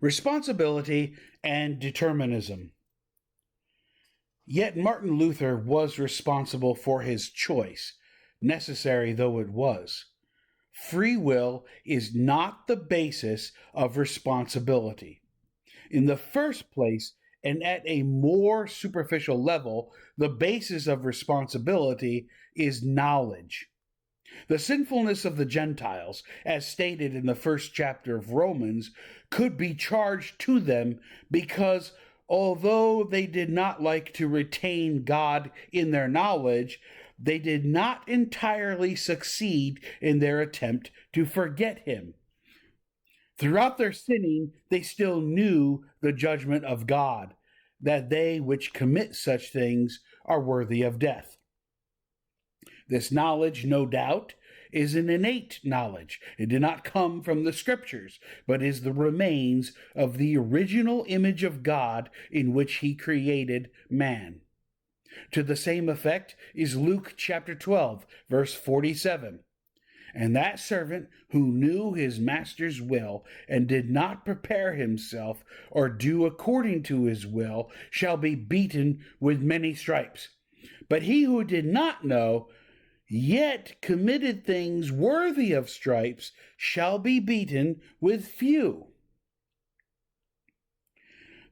Responsibility and determinism. Yet Martin Luther was responsible for his choice, necessary though it was. Free will is not the basis of responsibility. In the first place, and at a more superficial level, the basis of responsibility is knowledge. The sinfulness of the Gentiles, as stated in the first chapter of Romans, could be charged to them because although they did not like to retain God in their knowledge, they did not entirely succeed in their attempt to forget him. Throughout their sinning, they still knew the judgment of God, that they which commit such things are worthy of death. This knowledge, no doubt, is an innate knowledge. It did not come from the scriptures, but is the remains of the original image of God in which he created man. To the same effect is Luke chapter 12, verse 47. And that servant who knew his master's will and did not prepare himself or do according to his will shall be beaten with many stripes. But he who did not know, yet committed things worthy of stripes, shall be beaten with few.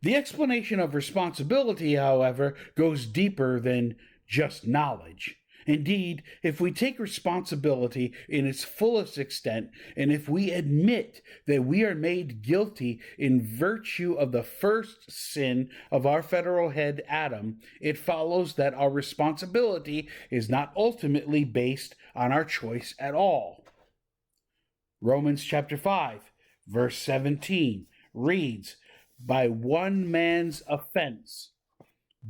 The explanation of responsibility, however, goes deeper than just knowledge. Indeed, if we take responsibility in its fullest extent, and if we admit that we are made guilty in virtue of the first sin of our federal head Adam, it follows that our responsibility is not ultimately based on our choice at all. Romans chapter 5, verse 17 reads, "By one man's offense,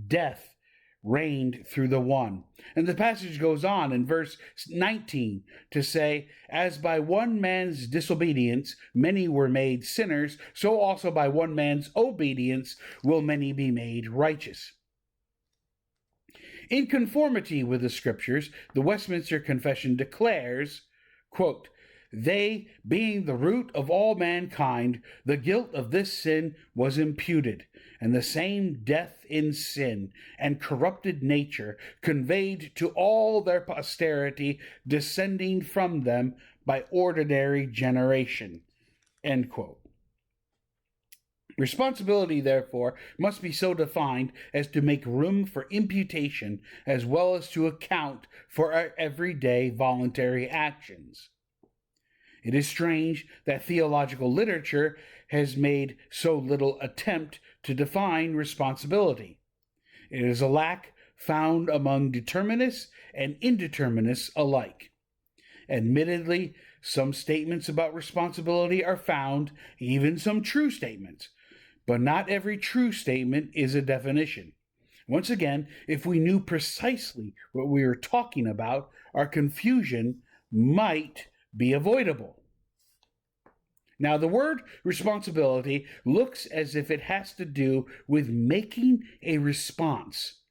death reigned through the one." And the passage goes on in verse 19 to say, "As by one man's disobedience many were made sinners, so also by one man's obedience will many be made righteous." In conformity with the scriptures, the Westminster Confession declares, quote, "They, being the root of all mankind, the guilt of this sin was imputed, and the same death in sin and corrupted nature conveyed to all their posterity, descending from them by ordinary generation." End quote. Responsibility, therefore, must be so defined as to make room for imputation as well as to account for our everyday voluntary actions. It is strange that theological literature has made so little attempt to define responsibility. It is a lack found among determinists and indeterminists alike. Admittedly, some statements about responsibility are found, even some true statements, but not every true statement is a definition. Once again, if we knew precisely what we were talking about, our confusion might be avoidable. Now, the word responsibility looks as if it has to do with making a response,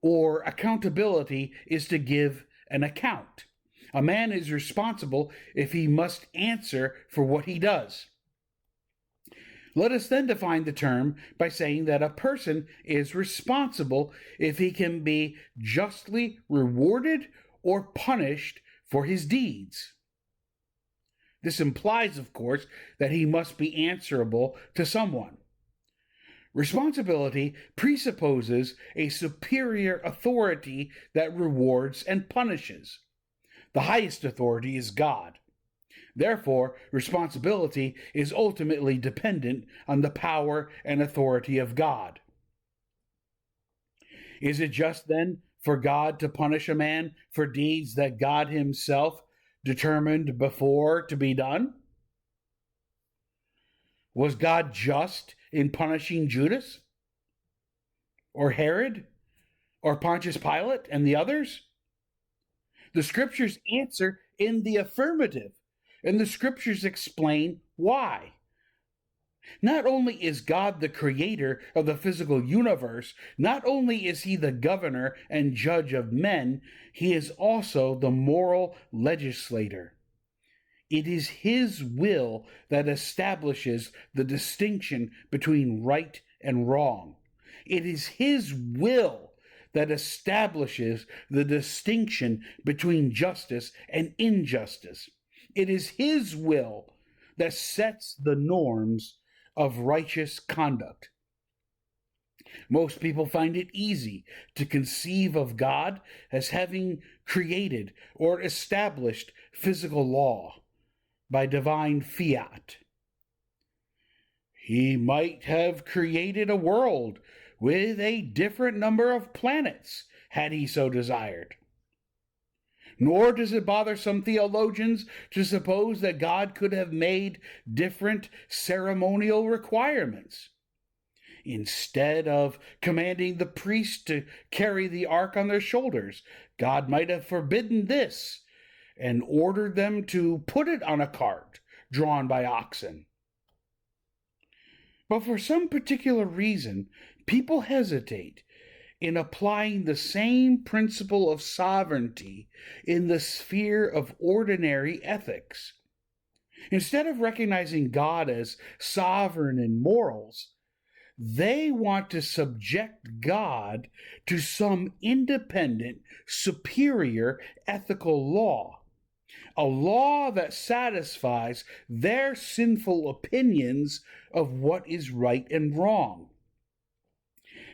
or accountability is to give an account. A man is responsible if he must answer for what he does. Let us then define the term by saying that a person is responsible if he can be justly rewarded or punished for his deeds. This implies, of course, that he must be answerable to someone. Responsibility presupposes a superior authority that rewards and punishes. The highest authority is God. Therefore, responsibility is ultimately dependent on the power and authority of God. Is it just then for God to punish a man for deeds that God himself determined before to be done? Was God just in punishing Judas? Or Herod? Or Pontius Pilate and the others? The scriptures answer in the affirmative, and the scriptures explain why. Not only is God the creator of the physical universe, not only is he the governor and judge of men, he is also the moral legislator. It is his will that establishes the distinction between right and wrong. It is his will that establishes the distinction between justice and injustice. It is his will that sets the norms of righteous conduct. Most people find it easy to conceive of God as having created or established physical law by divine fiat. He might have created a world with a different number of planets had he so desired. Nor does it bother some theologians to suppose that God could have made different ceremonial requirements. Instead of commanding the priests to carry the ark on their shoulders, God might have forbidden this and ordered them to put it on a cart drawn by oxen. But for some particular reason, people hesitate in applying the same principle of sovereignty in the sphere of ordinary ethics. Instead of recognizing God as sovereign in morals, they want to subject God to some independent, superior ethical law, a law that satisfies their sinful opinions of what is right and wrong.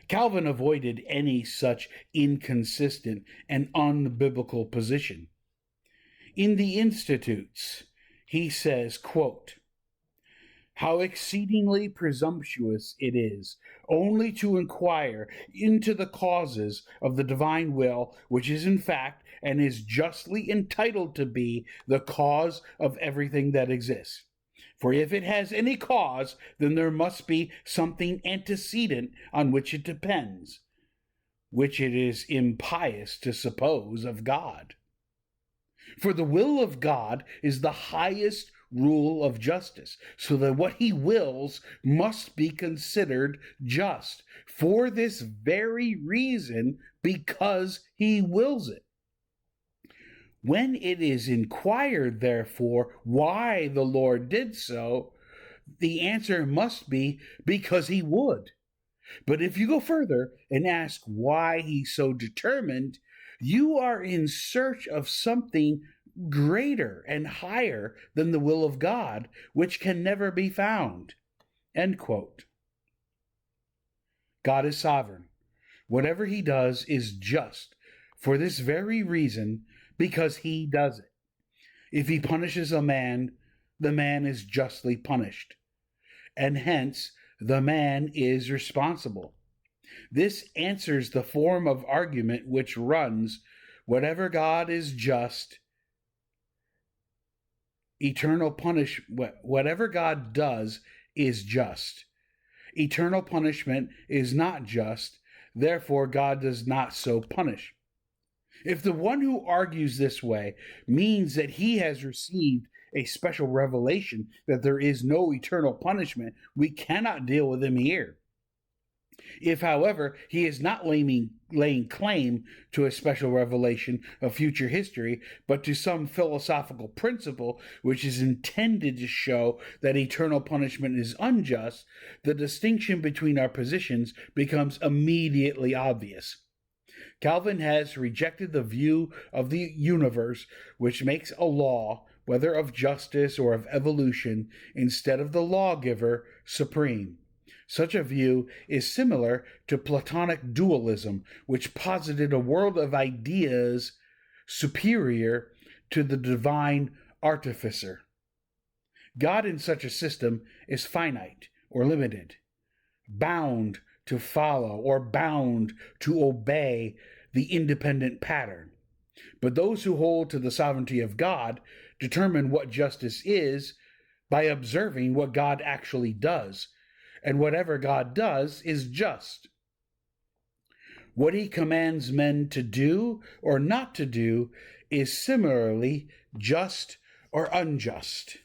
Calvin avoided any such inconsistent and unbiblical position. In the Institutes, he says, quote, "How exceedingly presumptuous it is only to inquire into the causes of the divine will, which is in fact and is justly entitled to be the cause of everything that exists. For if it has any cause, then there must be something antecedent on which it depends, which it is impious to suppose of God. For the will of God is the highest rule of justice, so that what he wills must be considered just, for this very reason, because he wills it. When it is inquired, therefore, why the Lord did so, the answer must be because he would. But if you go further and ask why he so determined, you are in search of something greater and higher than the will of God, which can never be found." End quote. God is sovereign. Whatever he does is just for this very reason, because he does it. If he punishes a man, the man is justly punished, and hence the man is responsible. This answers the form of argument which runs, whatever God is just, whatever God does is just. Eternal punishment is not just, therefore God does not so punish. If the one who argues this way means that he has received a special revelation that there is no eternal punishment, we cannot deal with him here. If, however, he is not laying claim to a special revelation of future history, but to some philosophical principle which is intended to show that eternal punishment is unjust, the distinction between our positions becomes immediately obvious. Calvin has rejected the view of the universe which makes a law, whether of justice or of evolution, instead of the lawgiver, supreme. Such a view is similar to Platonic dualism, which posited a world of ideas superior to the divine artificer. God in such a system is finite or limited, bound to follow or bound to obey the independent pattern. But those who hold to the sovereignty of God determine what justice is by observing what God actually does, and whatever God does is just. What he commands men to do or not to do is similarly just or unjust.